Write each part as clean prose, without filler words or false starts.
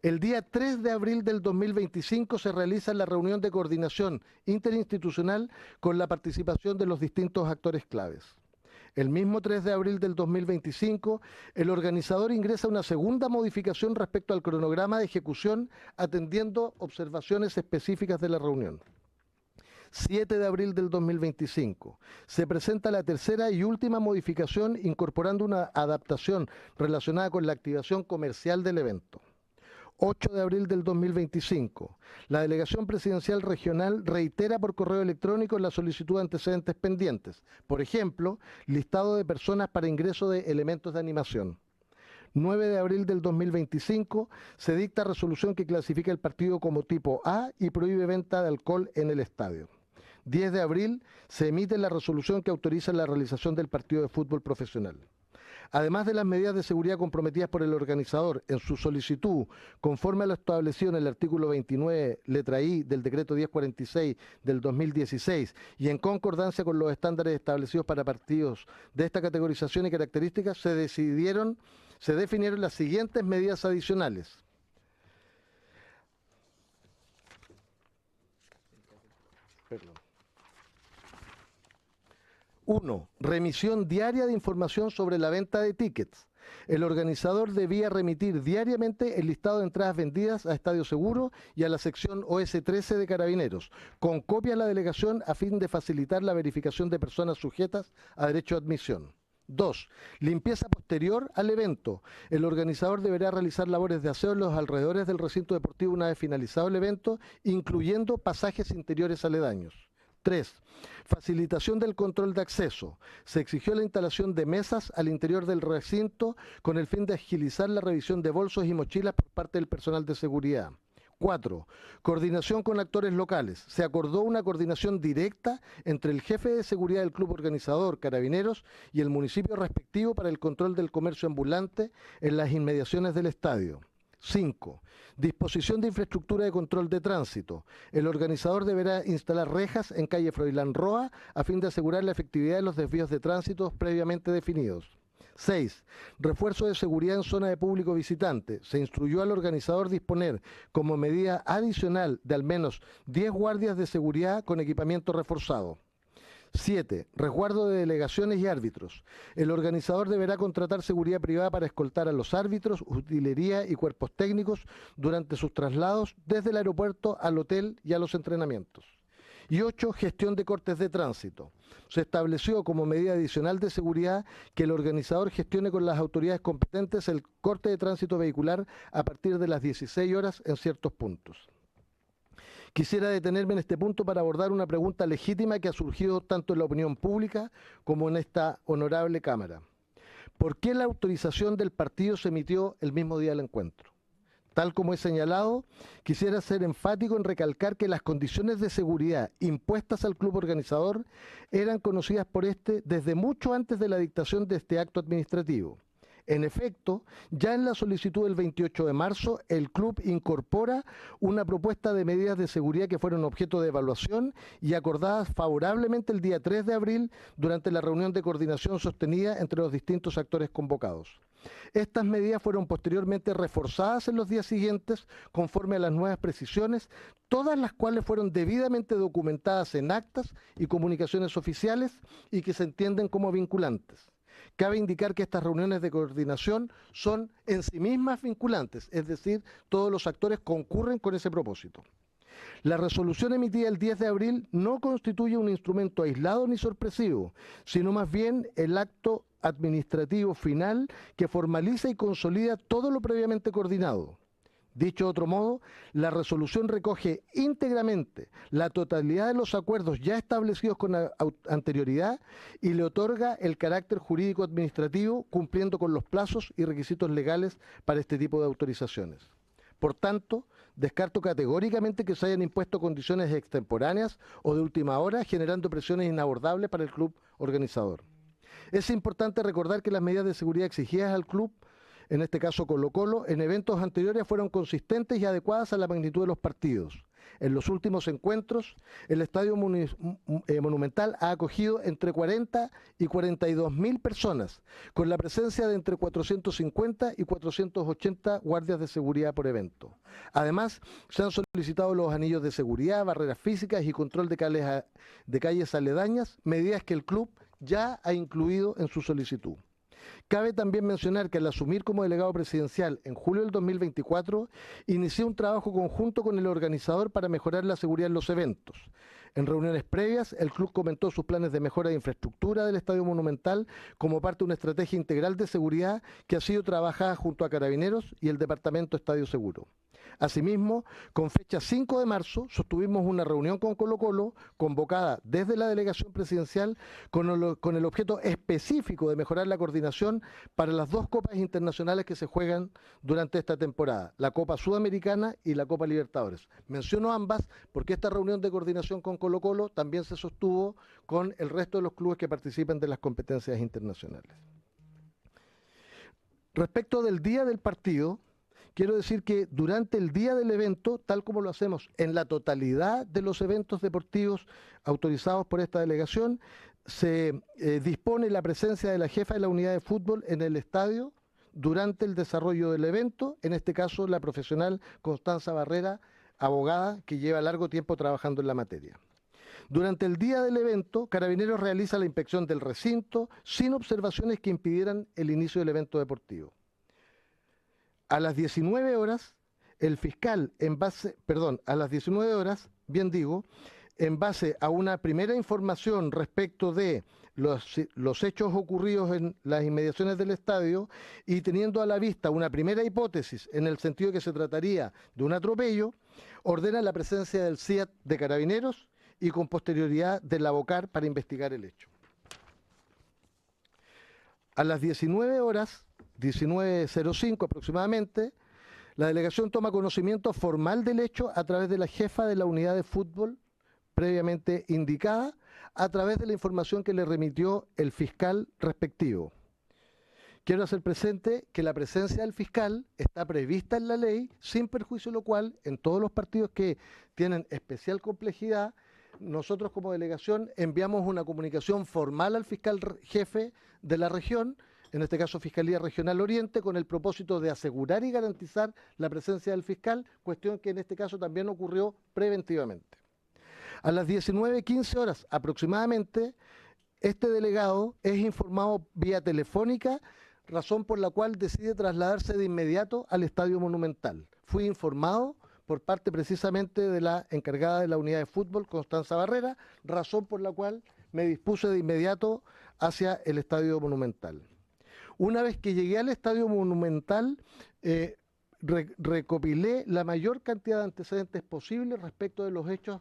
El día 3 de abril del 2025 se realiza la reunión de coordinación interinstitucional con la participación de los distintos actores claves. El mismo 3 de abril del 2025, el organizador ingresa una segunda modificación respecto al cronograma de ejecución, atendiendo observaciones específicas de la reunión. 7 de abril del 2025, se presenta la tercera y última modificación incorporando una adaptación relacionada con la activación comercial del evento. 8 de abril del 2025, la Delegación Presidencial Regional reitera por correo electrónico la solicitud de antecedentes pendientes, por ejemplo, listado de personas para ingreso de elementos de animación. 9 de abril del 2025, se dicta resolución que clasifica el partido como tipo A y prohíbe venta de alcohol en el estadio. 10 de abril, se emite la resolución que autoriza la realización del partido de fútbol profesional. Además de las medidas de seguridad comprometidas por el organizador en su solicitud, conforme a lo establecido en el artículo 29, letra I, del decreto 1046 del 2016, y en concordancia con los estándares establecidos para partidos de esta categorización y características, se definieron las siguientes medidas adicionales. Perdón. 1. Remisión diaria de información sobre la venta de tickets. El organizador debía remitir diariamente el listado de entradas vendidas a Estadio Seguro y a la sección OS13 de Carabineros, con copia a la delegación a fin de facilitar la verificación de personas sujetas a derecho de admisión. 2. Limpieza posterior al evento. El organizador deberá realizar labores de aseo en los alrededores del recinto deportivo una vez finalizado el evento, incluyendo pasajes interiores aledaños. 3. Facilitación del control de acceso. Se exigió la instalación de mesas al interior del recinto con el fin de agilizar la revisión de bolsos y mochilas por parte del personal de seguridad. 4. Coordinación con actores locales. Se acordó una coordinación directa entre el jefe de seguridad del club organizador, Carabineros, y el municipio respectivo para el control del comercio ambulante en las inmediaciones del estadio. 5. Disposición de infraestructura de control de tránsito. El organizador deberá instalar rejas en calle Froilán Roa a fin de asegurar la efectividad de los desvíos de tránsito previamente definidos. 6. Refuerzo de seguridad en zona de público visitante. Se instruyó al organizador disponer como medida adicional de al menos 10 guardias de seguridad con equipamiento reforzado. 7. Resguardo de delegaciones y árbitros. El organizador deberá contratar seguridad privada para escoltar a los árbitros, utilería y cuerpos técnicos durante sus traslados desde el aeropuerto al hotel y a los entrenamientos. Y 8. Gestión de cortes de tránsito. Se estableció como medida adicional de seguridad que el organizador gestione con las autoridades competentes el corte de tránsito vehicular a partir de las 16 horas en ciertos puntos. Quisiera detenerme en este punto para abordar una pregunta legítima que ha surgido tanto en la opinión pública como en esta honorable Cámara. ¿Por qué la autorización del partido se emitió el mismo día del encuentro? Tal como he señalado, quisiera ser enfático en recalcar que las condiciones de seguridad impuestas al club organizador eran conocidas por este desde mucho antes de la dictación de este acto administrativo. En efecto, ya en la solicitud del 28 de marzo, el club incorpora una propuesta de medidas de seguridad que fueron objeto de evaluación y acordadas favorablemente el día 3 de abril durante la reunión de coordinación sostenida entre los distintos actores convocados. Estas medidas fueron posteriormente reforzadas en los días siguientes conforme a las nuevas precisiones, todas las cuales fueron debidamente documentadas en actas y comunicaciones oficiales y que se entienden como vinculantes. Cabe indicar que estas reuniones de coordinación son en sí mismas vinculantes, es decir, todos los actores concurren con ese propósito. La resolución emitida el 10 de abril no constituye un instrumento aislado ni sorpresivo, sino más bien el acto administrativo final que formaliza y consolida todo lo previamente coordinado. Dicho de otro modo, la resolución recoge íntegramente la totalidad de los acuerdos ya establecidos con anterioridad y le otorga el carácter jurídico administrativo cumpliendo con los plazos y requisitos legales para este tipo de autorizaciones. Por tanto, descarto categóricamente que se hayan impuesto condiciones extemporáneas o de última hora, generando presiones inabordables para el club organizador. Es importante recordar que las medidas de seguridad exigidas al club, en este caso Colo-Colo, en eventos anteriores fueron consistentes y adecuadas a la magnitud de los partidos. En los últimos encuentros, el Estadio Monumental ha acogido entre 40 y 42.000 personas, con la presencia de entre 450 y 480 guardias de seguridad por evento. Además, se han solicitado los anillos de seguridad, barreras físicas y control de calles aledañas, medidas que el club ya ha incluido en su solicitud. Cabe también mencionar que al asumir como delegado presidencial en julio del 2024, inicié un trabajo conjunto con el organizador para mejorar la seguridad en los eventos. En reuniones previas, el club comentó sus planes de mejora de infraestructura del Estadio Monumental como parte de una estrategia integral de seguridad que ha sido trabajada junto a Carabineros y el Departamento Estadio Seguro. Asimismo, con fecha 5 de marzo, sostuvimos una reunión con Colo-Colo, convocada desde la delegación presidencial, con el objeto específico de mejorar la coordinación para las dos copas internacionales que se juegan durante esta temporada, la Copa Sudamericana y la Copa Libertadores. Menciono ambas porque esta reunión de coordinación con Colo-Colo también se sostuvo con el resto de los clubes que participan de las competencias internacionales. Respecto del día del partido, quiero decir que durante el día del evento, tal como lo hacemos en la totalidad de los eventos deportivos autorizados por esta delegación, se dispone la presencia de la jefa de la unidad de fútbol en el estadio durante el desarrollo del evento, en este caso la profesional Constanza Barrera, abogada que lleva largo tiempo trabajando en la materia. Durante el día del evento, Carabineros realiza la inspección del recinto sin observaciones que impidieran el inicio del evento deportivo. A las 19 horas, el fiscal, en base a una primera información respecto de los hechos ocurridos en las inmediaciones del estadio y teniendo a la vista una primera hipótesis en el sentido de que se trataría de un atropello, ordena la presencia del CIAT de Carabineros y con posterioridad del ABOCAR para investigar el hecho. A las 19 horas, 19:05 aproximadamente, la delegación toma conocimiento formal del hecho a través de la jefa de la unidad de fútbol previamente indicada, a través de la información que le remitió el fiscal respectivo. Quiero hacer presente que la presencia del fiscal está prevista en la ley, sin perjuicio de lo cual, en todos los partidos que tienen especial complejidad, nosotros como delegación enviamos una comunicación formal al fiscal jefe de la región, en este caso Fiscalía Regional Oriente, con el propósito de asegurar y garantizar la presencia del fiscal, cuestión que en este caso también ocurrió preventivamente. A las 19:15 horas aproximadamente, este delegado es informado vía telefónica, razón por la cual decide trasladarse de inmediato al Estadio Monumental. Fui informado por parte precisamente de la encargada de la unidad de fútbol, Constanza Barrera, razón por la cual me dispuse de inmediato hacia el Estadio Monumental. Una vez que llegué al Estadio Monumental, recopilé la mayor cantidad de antecedentes posibles respecto de los hechos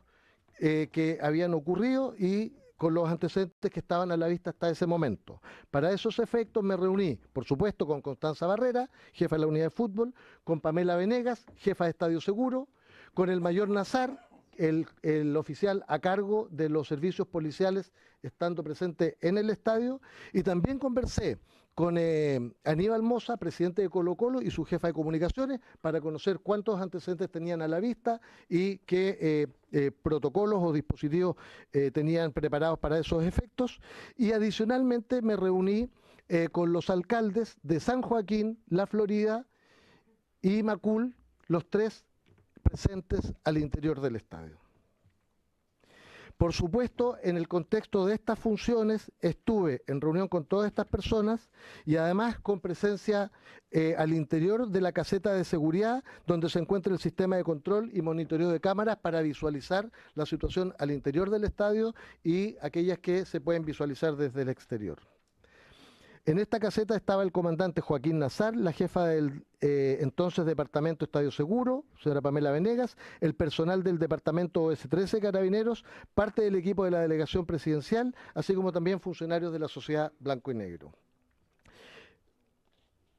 que habían ocurrido y con los antecedentes que estaban a la vista hasta ese momento. Para esos efectos me reuní, por supuesto, con Constanza Barrera, jefa de la unidad de fútbol, con Pamela Venegas, jefa de Estadio Seguro, con el mayor Nazar, el oficial a cargo de los servicios policiales estando presente en el estadio, y también conversé con Aníbal Mosa, presidente de Colo-Colo, y su jefa de comunicaciones, para conocer cuántos antecedentes tenían a la vista y qué protocolos o dispositivos tenían preparados para esos efectos. Y adicionalmente me reuní con los alcaldes de San Joaquín, La Florida y Macul, los tres presentes al interior del estadio. Por supuesto, en el contexto de estas funciones estuve en reunión con todas estas personas y además con presencia al interior de la caseta de seguridad donde se encuentra el sistema de control y monitoreo de cámaras para visualizar la situación al interior del estadio y aquellas que se pueden visualizar desde el exterior. En esta caseta estaba el comandante Joaquín Nazar, la jefa del entonces Departamento Estadio Seguro, señora Pamela Venegas, el personal del Departamento OS-13 Carabineros, parte del equipo de la delegación presidencial, así como también funcionarios de la Sociedad Blanco y Negro.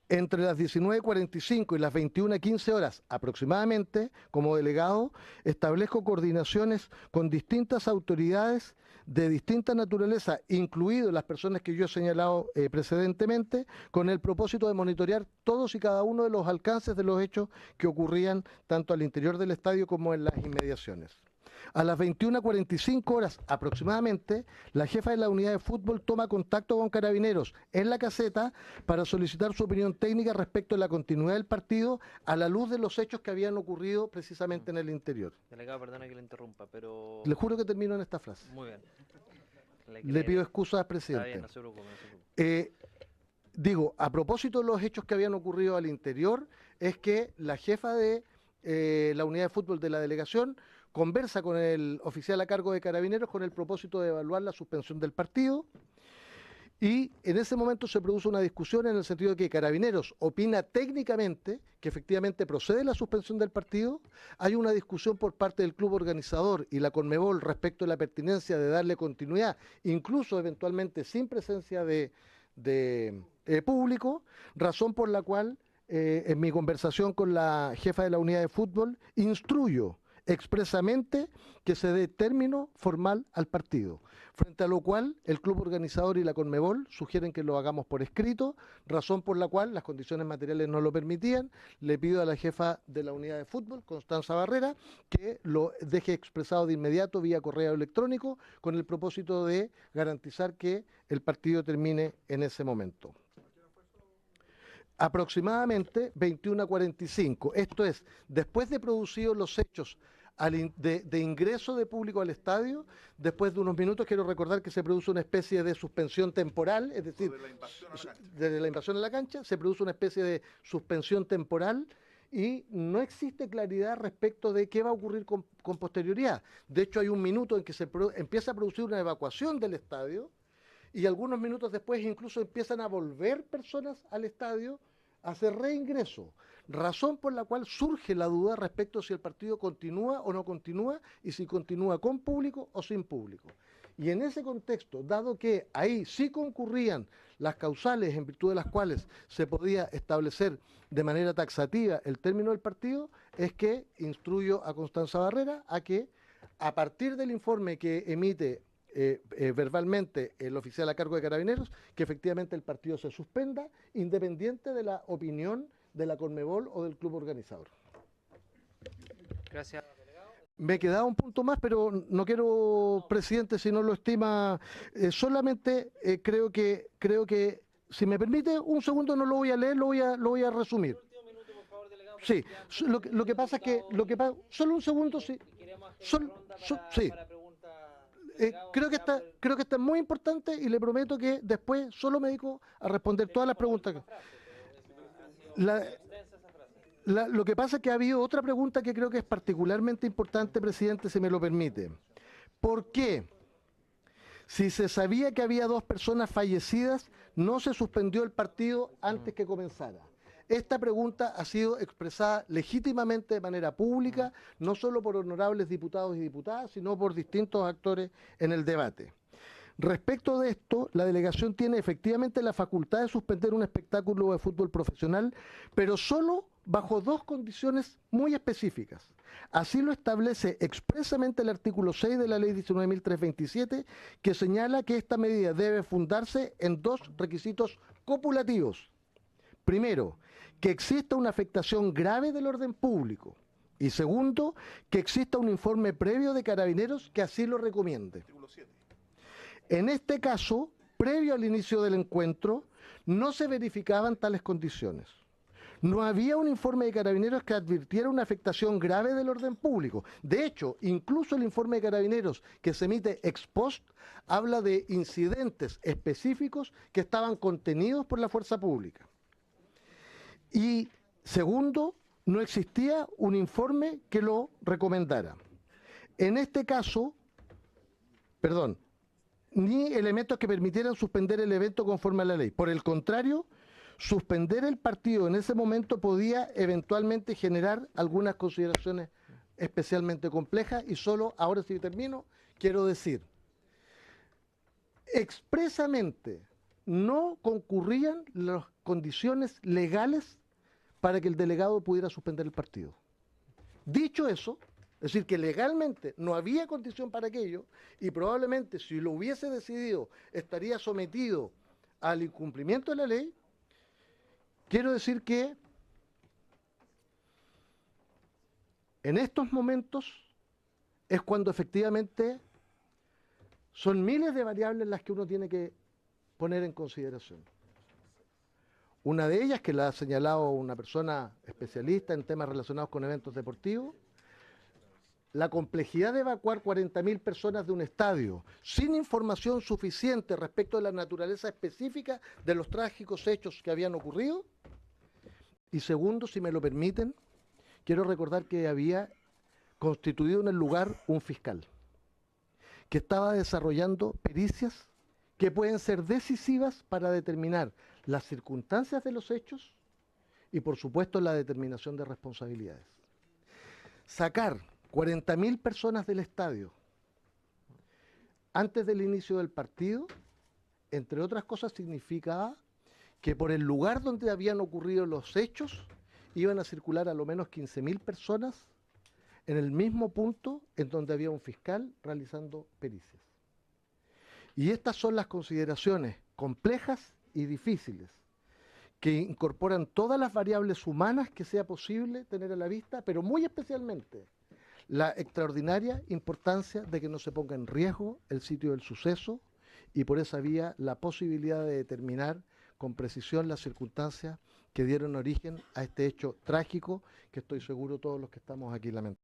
Entre las 19:45 y las 21:15 horas aproximadamente, como delegado, establezco coordinaciones con distintas autoridades de distinta naturaleza, incluidos las personas que yo he señalado precedentemente, con el propósito de monitorear todos y cada uno de los alcances de los hechos que ocurrían tanto al interior del estadio como en las inmediaciones. A las 21:45 horas aproximadamente, la jefa de la unidad de fútbol toma contacto con Carabineros en la caseta para solicitar su opinión técnica respecto a la continuidad del partido a la luz de los hechos que habían ocurrido precisamente en el interior. Delegado, perdona que le interrumpa, pero... Le juro que termino en esta frase. Muy bien. Le pido excusas, presidente. Está bien, no se preocupe, no se preocupe. Digo, a propósito de los hechos que habían ocurrido al interior, es que la jefa de la unidad de fútbol de la delegación conversa con el oficial a cargo de Carabineros con el propósito de evaluar la suspensión del partido, y en ese momento se produce una discusión en el sentido de que Carabineros opina técnicamente que efectivamente procede la suspensión del partido. Hay una discusión por parte del club organizador y la Conmebol respecto a la pertinencia de darle continuidad, incluso eventualmente sin presencia de público, razón por la cual en mi conversación con la jefa de la unidad de fútbol instruyo expresamente que se dé término formal al partido, frente a lo cual el club organizador y la Conmebol sugieren que lo hagamos por escrito, razón por la cual las condiciones materiales no lo permitían. Le pido a la jefa de la unidad de fútbol, Constanza Barrera, que lo deje expresado de inmediato vía correo electrónico con el propósito de garantizar que el partido termine en ese momento. Aproximadamente 21:45, esto es, después de producidos los hechos de ingreso de público al estadio, después de unos minutos quiero recordar que se produce una especie de suspensión temporal, es decir, desde la invasión a la cancha se produce una especie de suspensión temporal y no existe claridad respecto de qué va a ocurrir con posterioridad. De hecho, hay un minuto en que se empieza a producir una evacuación del estadio, y algunos minutos después incluso empiezan a volver personas al estadio a hacer reingreso, razón por la cual surge la duda respecto a si el partido continúa o no continúa y si continúa con público o sin público. Y en ese contexto, dado que ahí sí concurrían las causales en virtud de las cuales se podía establecer de manera taxativa el término del partido, es que instruyo a Constanza Barrera a que, a partir del informe que emite verbalmente el oficial a cargo de Carabineros, que efectivamente el partido se suspenda, independiente de la opinión de la Conmebol o del club organizador. Gracias, delegado. Me quedaba un punto más, pero no quiero, presidente, si no lo estima, solamente creo que, si me permite, un segundo no lo voy a leer, lo voy a resumir. Sí, lo que pasa es que, solo un segundo, sí. Sí. Creo que está muy importante y le prometo que después solo me dedico a responder todas las preguntas. Lo que pasa es que ha habido otra pregunta que creo que es particularmente importante, presidente, si me lo permite. ¿Por qué, si se sabía que había 2 personas fallecidas, no se suspendió el partido antes que comenzara? Esta pregunta ha sido expresada legítimamente de manera pública, no solo por honorables diputados y diputadas, sino por distintos actores en el debate. Respecto de esto, la delegación tiene efectivamente la facultad de suspender un espectáculo de fútbol profesional, pero solo bajo 2 condiciones muy específicas. Así lo establece expresamente el artículo 6 de la Ley 19.327, que señala que esta medida debe fundarse en 2 requisitos copulativos. Primero, que exista una afectación grave del orden público. Y segundo, que exista un informe previo de Carabineros que así lo recomiende. En este caso, previo al inicio del encuentro, no se verificaban tales condiciones. No había un informe de Carabineros que advirtiera una afectación grave del orden público. De hecho, incluso el informe de Carabineros que se emite ex post habla de incidentes específicos que estaban contenidos por la fuerza pública. Y segundo, no existía un informe que lo recomendara. En este caso, ni elementos que permitieran suspender el evento conforme a la ley. Por el contrario, suspender el partido en ese momento podía eventualmente generar algunas consideraciones especialmente complejas, y solo, ahora sí termino, quiero decir, expresamente no concurrían las condiciones legales para que el delegado pudiera suspender el partido. Dicho eso, Es decir, que legalmente no había condición para aquello y probablemente si lo hubiese decidido estaría sometido al incumplimiento de la ley. Quiero decir que en estos momentos es cuando efectivamente son miles de variables las que uno tiene que poner en consideración. Una de ellas, que la ha señalado una persona especialista en temas relacionados con eventos deportivos, la complejidad de evacuar 40.000 personas de un estadio sin información suficiente respecto de la naturaleza específica de los trágicos hechos que habían ocurrido. Y segundo, si me lo permiten, quiero recordar que había constituido en el lugar un fiscal que estaba desarrollando pericias que pueden ser decisivas para determinar las circunstancias de los hechos y, por supuesto, la determinación de responsabilidades. Sacar 40.000 personas del estadio antes del inicio del partido, entre otras cosas, significaba que por el lugar donde habían ocurrido los hechos iban a circular a lo menos 15.000 personas en el mismo punto en donde había un fiscal realizando pericias. Y estas son las consideraciones complejas y difíciles que incorporan todas las variables humanas que sea posible tener a la vista, pero muy especialmente la extraordinaria importancia de que no se ponga en riesgo el sitio del suceso y por esa vía la posibilidad de determinar con precisión las circunstancias que dieron origen a este hecho trágico que estoy seguro todos los que estamos aquí lamentamos.